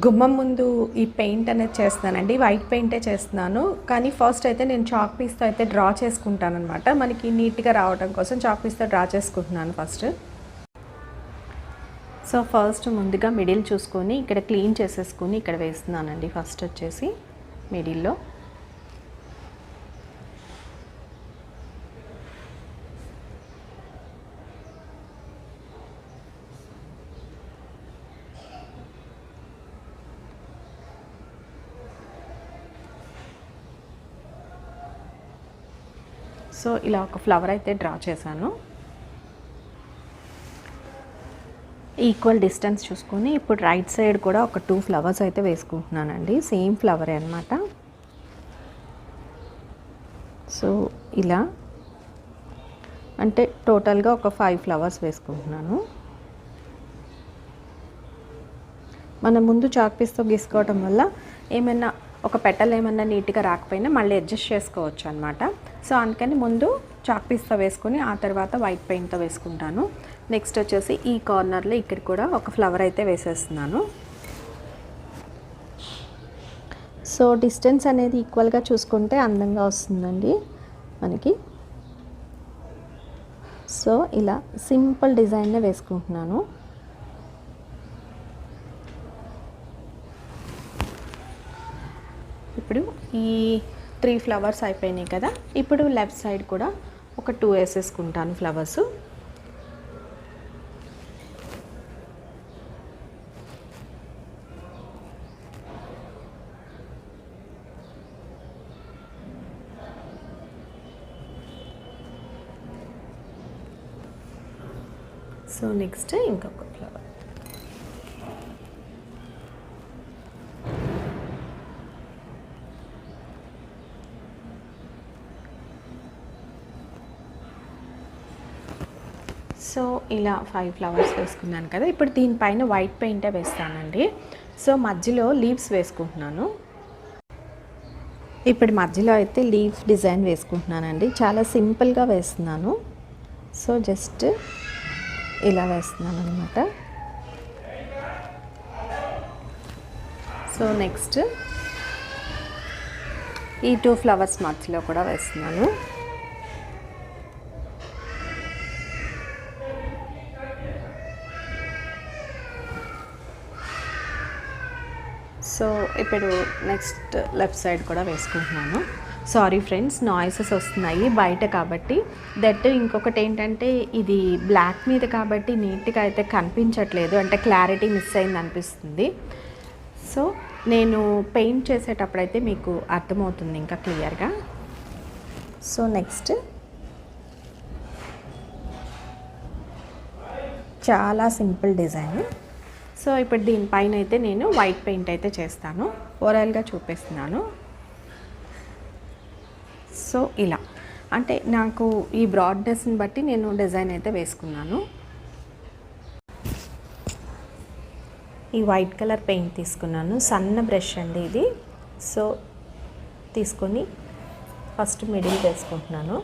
గుమ్మం ముందు ఈ పెయింట్ అనేది చేస్తున్నానండి. వైట్ పెయింటే చేస్తున్నాను. కానీ ఫస్ట్ అయితే నేను చాక్ పీస్తో అయితే డ్రా చేసుకుంటానన్నమాట. మనకి నీట్గా రావడం కోసం చాక్ పీస్తో డ్రా చేసుకుంటున్నాను ఫస్ట్. సో ఫస్ట్ ముందుగా మిడిల్ చూసుకొని ఇక్కడ క్లీన్ చేసేసుకొని ఇక్కడ వేస్తున్నానండి. ఫస్ట్ వచ్చేసి మిడిల్లో సో ఇలా ఒక ఫ్లవర్ అయితే డ్రా చేశాను. ఈక్వల్ డిస్టెన్స్ చూసుకొని ఇప్పుడు రైట్ సైడ్ కూడా ఒక 2 ఫ్లవర్స్ అయితే వేసుకుంటున్నానండి. సేమ్ ఫ్లవరే అనమాట. సో ఇలా అంటే టోటల్గా ఒక 5 ఫ్లవర్స్ వేసుకుంటున్నాను. మనం ముందు చాక్ పీస్తో గీసుకోవటం వల్ల ఏమైనా ఒక పెటల్ ఏమన్నా నీట్గా రాకపోయినా మళ్ళీ అడ్జస్ట్ చేసుకోవచ్చు అనమాట. సో అందుకని ముందు చాక్ పీస్తో వేసుకొని ఆ తర్వాత వైట్ పెయింట్తో వేసుకుంటాను. నెక్స్ట్ వచ్చేసి ఈ కార్నర్లో ఇక్కడ కూడా ఒక ఫ్లవర్ అయితే వేసేస్తున్నాను. సో డిస్టెన్స్ అనేది ఈక్వల్గా చూసుకుంటే అందంగా వస్తుందండి మనకి. సో ఇలా సింపుల్ డిజైన్నే వేసుకుంటున్నాను. ఇప్పుడు ఈ 3 ఫ్లవర్స్ అయిపోయినాయి కదా. ఇప్పుడు లెఫ్ట్ సైడ్ కూడా ఒక 2 వేసేసుకుంటాను ఫ్లవర్స్. సో నెక్స్ట్ ఇంకొక ఫ్లవర్. సో ఇలా 5 ఫ్లవర్స్ వేసుకున్నాను కదా. ఇప్పుడు దీనిపైన వైట్ పెయింటే వేస్తానండి. సో మధ్యలో లీవ్స్ వేసుకుంటున్నాను. ఇప్పుడు మధ్యలో అయితే లీఫ్ డిజైన్ వేసుకుంటున్నానండి. చాలా సింపుల్గా వేస్తున్నాను. సో జస్ట్ ఇలా వేస్తున్నాను అనమాట. సో నెక్స్ట్ ఈ 2 ఫ్లవర్స్ మధ్యలో కూడా వేస్తున్నాను. సో ఇప్పుడు నెక్స్ట్ లెఫ్ట్ సైడ్ కూడా వేసుకుంటున్నాను. సారీ ఫ్రెండ్స్, నాయిసెస్ వస్తున్నాయి బయట కాబట్టి. దట్ ఇంకొకటి ఏంటంటే ఇది బ్లాక్ మీద కాబట్టి నీట్గా అయితే కనిపించట్లేదు, అంటే క్లారిటీ మిస్ అయింది అనిపిస్తుంది. సో నేను పెయింట్ చేసేటప్పుడైతే మీకు అర్థమవుతుంది ఇంకా క్లియర్గా. సో నెక్స్ట్ చాలా సింపుల్ డిజైన్. సో ఇప్పుడు దీనిపైన అయితే నేను వైట్ పెయింట్ అయితే చేస్తాను. ఓవరాల్గా చూపిస్తున్నాను. సో ఇలా అంటే నాకు ఈ బ్రాడ్నెస్ని బట్టి నేను డిజైన్ అయితే వేసుకున్నాను. ఈ వైట్ కలర్ పెయింట్ తీసుకున్నాను. సన్న బ్రష్ అండి ఇది. సో తీసుకొని ఫస్ట్ మిడిల్ వేసుకుంటున్నాను.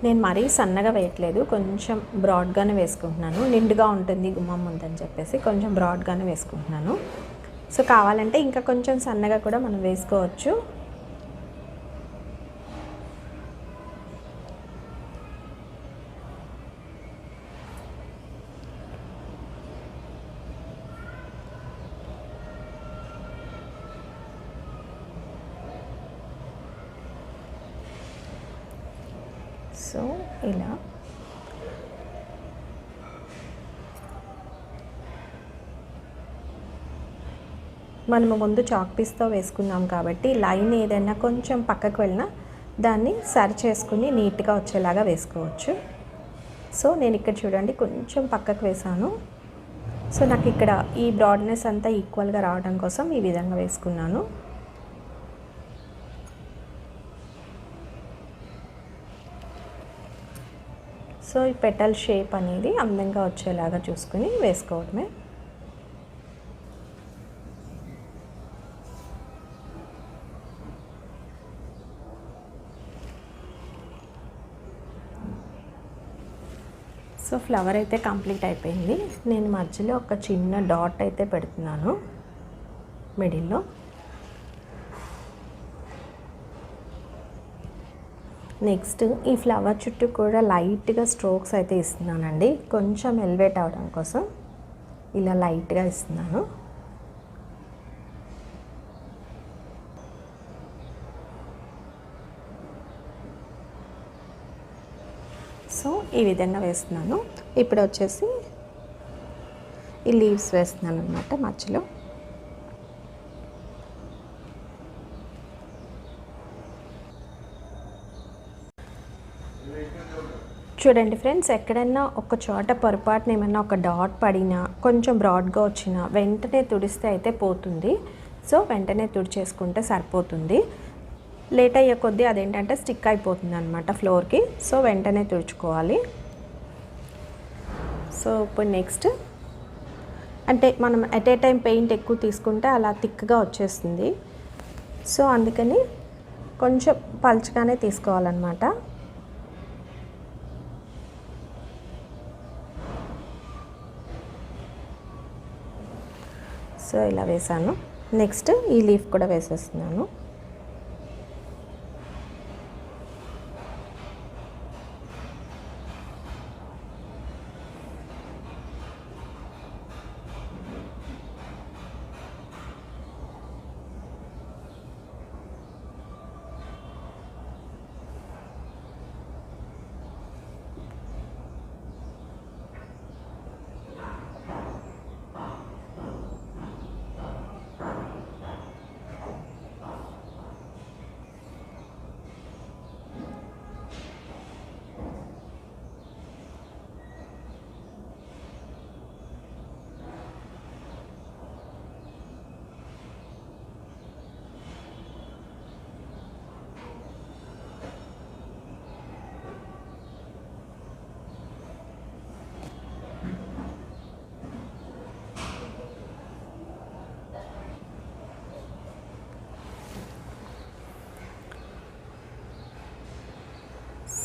నేను మరీ సన్నగా వేయట్లేదు, కొంచెం బ్రాడ్గానే వేసుకుంటున్నాను. నిండుగా ఉంటుంది గుమ్మం ముందని చెప్పేసి కొంచెం బ్రాడ్గానే వేసుకుంటున్నాను. సో కావాలంటే ఇంకా కొంచెం సన్నగా కూడా మనం వేసుకోవచ్చు. సో ఇలా మనము ముందు చాక్ పీస్తో వేసుకున్నాం కాబట్టి లైన్ ఏదైనా కొంచెం పక్కకు వెళ్ళినా దాన్ని సరి చేసుకుని నీట్గా వచ్చేలాగా వేసుకోవచ్చు. సో నేను ఇక్కడ చూడండి కొంచెం పక్కకు వేసాను. సో నాకు ఇక్కడ ఈ బ్రాడ్నెస్ అంతా ఈక్వల్గా రావడం కోసం ఈ విధంగా వేసుకున్నాను. సో ఈ పెటల్ షేప్ అనేది అందంగా వచ్చేలాగా చూసుకుని వేసుకోవడమే. సో ఫ్లవర్ అయితే కంప్లీట్ అయిపోయింది. నేను మధ్యలో ఒక చిన్న డాట్ అయితే పెడుతున్నాను మిడిల్లో. నెక్స్ట్ ఈ ఫ్లవర్ చుట్టూ కూడా లైట్గా స్ట్రోక్స్ అయితే ఇస్తున్నానండి, కొంచెం ఎలివేట్ అవడం కోసం ఇలా లైట్గా ఇస్తున్నాను. సో ఈ విధంగా వేస్తున్నాను. ఇప్పుడు వచ్చేసి ఈ లీవ్స్ వేస్తున్నాను అనమాట మధ్యలో. చూడండి ఫ్రెండ్స్, ఎక్కడైనా ఒక చోట పొరపాటున ఏమన్నా ఒక డాట్ పడినా, కొంచెం బ్రాడ్గా వచ్చినా వెంటనే తుడిస్తే అయితే పోతుంది. సో వెంటనే తుడిచేసుకుంటే సరిపోతుంది. లేట్ అయ్యే కొద్దీ అదేంటంటే స్టిక్ అయిపోతుంది అనమాట ఫ్లోర్కి. సో వెంటనే తుడుచుకోవాలి. సో ఇప్పుడు నెక్స్ట్ అంటే మనం ఎట్ ఏ టైం పెయింట్ ఎక్కువ తీసుకుంటే అలా థిక్గా వచ్చేస్తుంది. సో అందుకని కొంచెం పల్చగానే తీసుకోవాలన్నమాట. సో ఇలా వేసాను. నెక్స్ట్ ఈ లీఫ్ కూడా వేసేస్తున్నాను.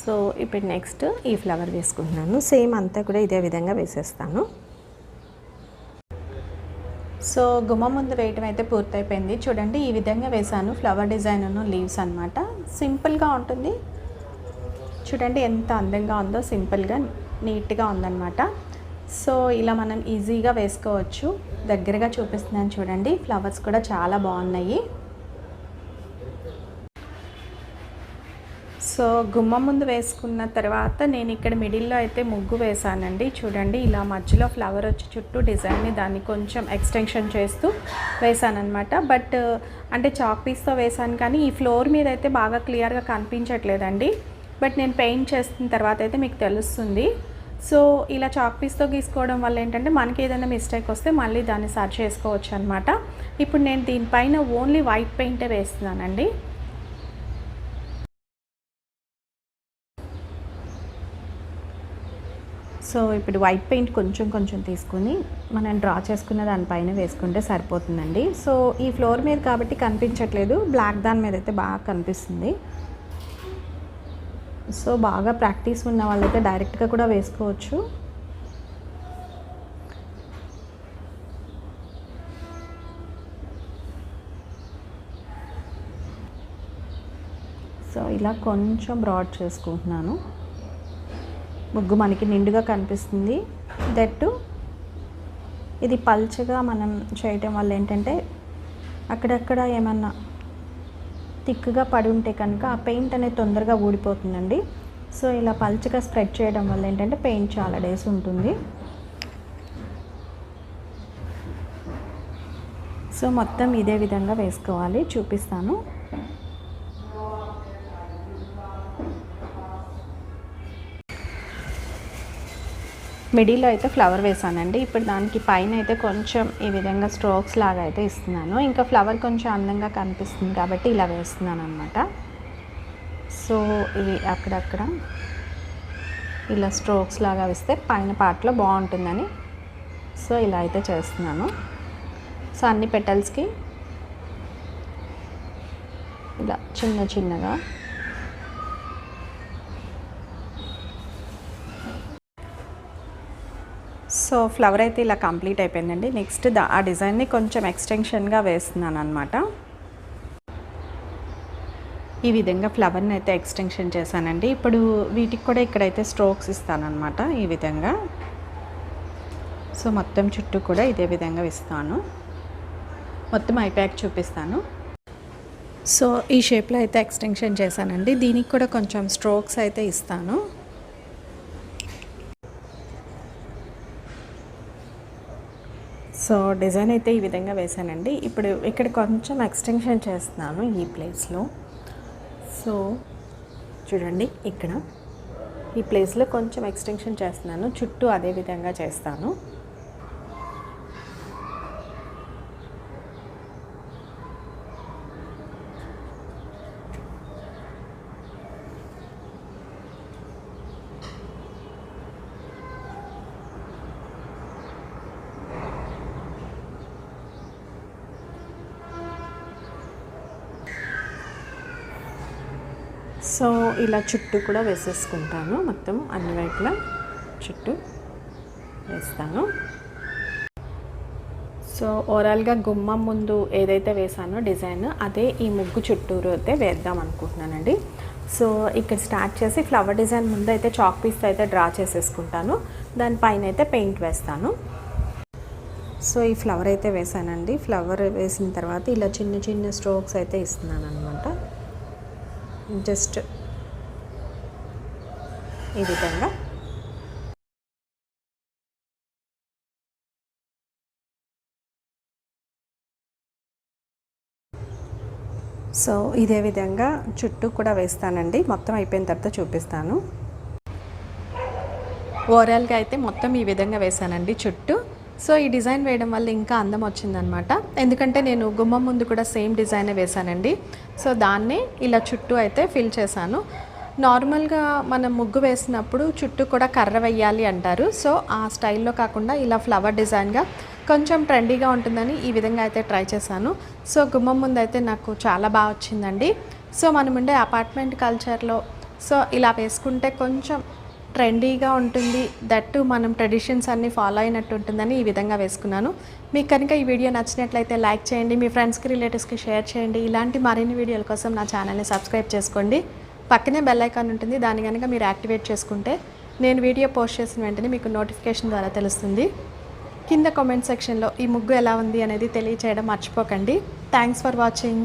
సో ఇప్పుడు నెక్స్ట్ ఈ ఫ్లవర్ వేసుకుంటున్నాను. సేమ్ అంతా కూడా ఇదే విధంగా వేసేస్తాను. సో గుమ్మం ముందు వేయటం అయితే పూర్తయిపోయింది. చూడండి ఈ విధంగా వేసాను. ఫ్లవర్ డిజైన్ లీవ్స్ అనమాట. సింపుల్గా ఉంటుంది. చూడండి ఎంత అందంగా ఉందో, సింపుల్గా నీట్గా ఉందన్నమాట. సో ఇలా మనం ఈజీగా వేసుకోవచ్చు. దగ్గరగా చూపిస్తున్నాను చూడండి. ఫ్లవర్స్ కూడా చాలా బాగున్నాయి. సో గుమ్మం ముందు వేసుకున్న తర్వాత నేను ఇక్కడ మిడిల్లో అయితే ముగ్గు వేసానండి. చూడండి ఇలా మధ్యలో ఫ్లవర్ వచ్చి చుట్టూ డిజైన్ని దాన్ని కొంచెం ఎక్స్టెన్షన్ చేస్తూ వేసానమాట. బట్ అంటే చాక్ పీస్తో వేసాను కానీ ఈ ఫ్లోర్ మీద అయితే బాగా క్లియర్గా కనిపించట్లేదండి. బట్ నేను పెయింట్ చేసిన తర్వాత అయితే మీకు తెలుస్తుంది. సో ఇలా చాక్ పీస్తో గీసుకోవడం వల్ల ఏంటంటే మనకి ఏదైనా మిస్టేక్ వస్తే మళ్ళీ దాన్ని సర్చ్ చేసుకోవచ్చు అనమాట. ఇప్పుడు నేను దీనిపైన ఓన్లీ వైట్ పెయింటే వేస్తున్నానండి. సో ఇప్పుడు వైట్ పెయింట్ కొంచెం కొంచెం తీసుకుని మనం డ్రా చేసుకున్న దానిపైన వేసుకుంటే సరిపోతుందండి. సో ఈ ఫ్లోర్ మీద కాబట్టి కనిపించట్లేదు, బ్లాక్ దాని మీద అయితే బాగా కనిపిస్తుంది. సో బాగా ప్రాక్టీస్ ఉన్న వాళ్ళైతే డైరెక్ట్గా కూడా వేసుకోవచ్చు. సో ఇలా కొంచెం బ్రాడ్ చేసుకుంటున్నాను. ముగ్గు మనకి నిండుగా కనిపిస్తుంది. దట్టు ఇది పల్చగా మనం చేయటం వల్ల ఏంటంటే అక్కడక్కడ ఏమన్నా థిక్గా పడి ఉంటే కనుక ఆ పెయింట్ అనేది తొందరగా ఊడిపోతుందండి. సో ఇలా పల్చగా స్ప్రెడ్ చేయడం వల్ల ఏంటంటే పెయింట్ చాలా డేస్ ఉంటుంది. సో మొత్తం ఇదే విధంగా వేసుకోవాలి, చూపిస్తాను. మిడిల్లో అయితే ఫ్లవర్ వేసానండి. ఇప్పుడు దానికి పైన అయితే కొంచెం ఈ విధంగా స్ట్రోక్స్ లాగా అయితే ఇస్తున్నాను. ఇంకా ఫ్లవర్ కొంచెం అందంగా కనిపిస్తుంది కాబట్టి ఇలా వేస్తున్నాను అనమాట. సో ఇవి అక్కడక్కడ ఇలా స్ట్రోక్స్ లాగా వేస్తే పైన పార్ట్లో బాగుంటుందని సో ఇలా అయితే చేస్తున్నాను. సో అన్ని పెటల్స్కి ఇలా చిన్న చిన్నగా సో ఫ్లవర్ అయితే ఇలా కంప్లీట్ అయిపోయిందండి. నెక్స్ట్ ఆ డిజైన్ని కొంచెం ఎక్స్టెన్షన్గా వేస్తున్నాను అనమాట. ఈ విధంగా ఫ్లవర్ని అయితే ఎక్స్టెన్షన్ చేశానండి. ఇప్పుడు వీటికి కూడా ఇక్కడైతే స్ట్రోక్స్ ఇస్తానన్నమాట ఈ విధంగా. సో మొత్తం చుట్టూ కూడా ఇదే విధంగా ఇస్తాను. మొత్తం అయిపోయాక చూపిస్తాను. సో ఈ షేప్లో అయితే ఎక్స్టెన్షన్ చేశానండి. దీనికి కూడా కొంచెం స్ట్రోక్స్ అయితే ఇస్తాను. సో డిజైన్ అయితే ఈ విధంగా వేసానండి. ఇప్పుడు ఇక్కడ కొంచెం ఎక్స్టెన్షన్ చేస్తున్నాను ఈ ప్లేస్లో. సో చూడండి, ఇక్కడ ఈ ప్లేస్లో కొంచెం ఎక్స్టెన్షన్ చేస్తున్నాను. చుట్టూ అదే విధంగా చేస్తాను. సో ఇలా చుట్టూ కూడా వేసేసుకుంటాను. మొత్తం అన్ని వైపులా చుట్టూ వేస్తాను. సో ఓవరాల్గా గుమ్మం ముందు ఏదైతే వేసానో డిజైన్, అదే ఈ ముగ్గు చుట్టూరు అయితే వేద్దాం అనుకుంటున్నానండి. సో ఇక్కడ స్టార్ట్ చేసి ఫ్లవర్ డిజైన్ ముందు అయితే చాక్ పీస్ అయితే డ్రా చేసేసుకుంటాను. దానిపైన అయితే పెయింట్ వేస్తాను. సో ఈ ఫ్లవర్ అయితే వేసానండి. ఫ్లవర్ వేసిన తర్వాత ఇలా చిన్న చిన్న స్ట్రోక్స్ అయితే ఇస్తున్నాను అనమాట. జస్ట్ ఈ విధంగా. సో ఇదే విధంగా చుట్టూ కూడా వేస్తానండి. మొత్తం అయిపోయిన తర్వాత చూపిస్తాను. ఓవరాల్గా అయితే మొత్తం ఈ విధంగా వేసానండి చుట్టూ. సో ఈ డిజైన్ వేయడం వల్ల ఇంకా అందం వచ్చిందనమాట. ఎందుకంటే నేను గుమ్మం ముందు కూడా సేమ్ డిజైనే వేసానండి. సో దాన్ని ఇలా చుట్టూ అయితే ఫిల్ చేశాను. నార్మల్గా మనం ముగ్గు వేసినప్పుడు చుట్టూ కూడా కర్ర వేయాలి అంటారు. సో ఆ స్టైల్లో కాకుండా ఇలా ఫ్లవర్ డిజైన్గా కొంచెం ట్రెండీగా ఉంటుందని ఈ విధంగా అయితే ట్రై చేశాను. సో గుమ్మం ముందు అయితే నాకు చాలా బాగా వచ్చిందండి. సో మనం ఉండే అపార్ట్మెంట్ కల్చర్లో సో ఇలా వేసుకుంటే కొంచెం ట్రెండీగా ఉంటుంది. దట్టు మనం ట్రెడిషన్స్ అన్నీ ఫాలో అయినట్టు ఉంటుందని ఈ విధంగా వేసుకున్నాను. మీకు కనుక ఈ వీడియో నచ్చినట్లయితే లైక్ చేయండి, మీ ఫ్రెండ్స్కి రిలేటివ్స్కి షేర్ చేయండి. ఇలాంటి మరిన్ని వీడియోల కోసం నా ఛానల్ని సబ్స్క్రైబ్ చేసుకోండి. పక్కనే బెల్ ఐకాన్ ఉంటుంది, దాన్ని కనుక మీరు యాక్టివేట్ చేసుకుంటే నేను వీడియో పోస్ట్ చేసిన వెంటనే మీకు నోటిఫికేషన్ ద్వారా తెలుస్తుంది. కింద కామెంట్ సెక్షన్లో ఈ ముగ్గు ఎలా ఉంది అనేది తెలియచేయడం మర్చిపోకండి. Thanks for watching.